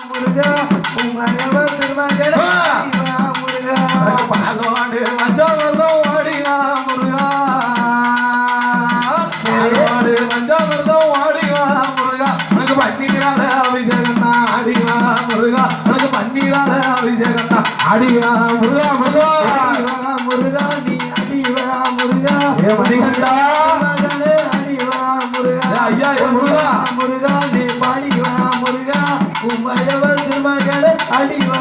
முருகா உமரவ திருமகன் அடிவா முருகா பாலோடு வந்தவர்தம் ஓடிவா முருகா பாலோடு வந்தவர்தம் ஓடிவா முருகா உனக்கு பன்னீரால அபிஷேகம் தான் அடிவா முருகா உனக்கு பன்னீரால அபிஷேகம் தான் அடிவா முருகா முருகா முருகா நீ அடிவா முருகா ஏ மணிகண்டா மகனே அடிவா முருகா ஐயா முருகா முருகா நீ பாடிவா முருகா உமரவ திருமகன் அடிவா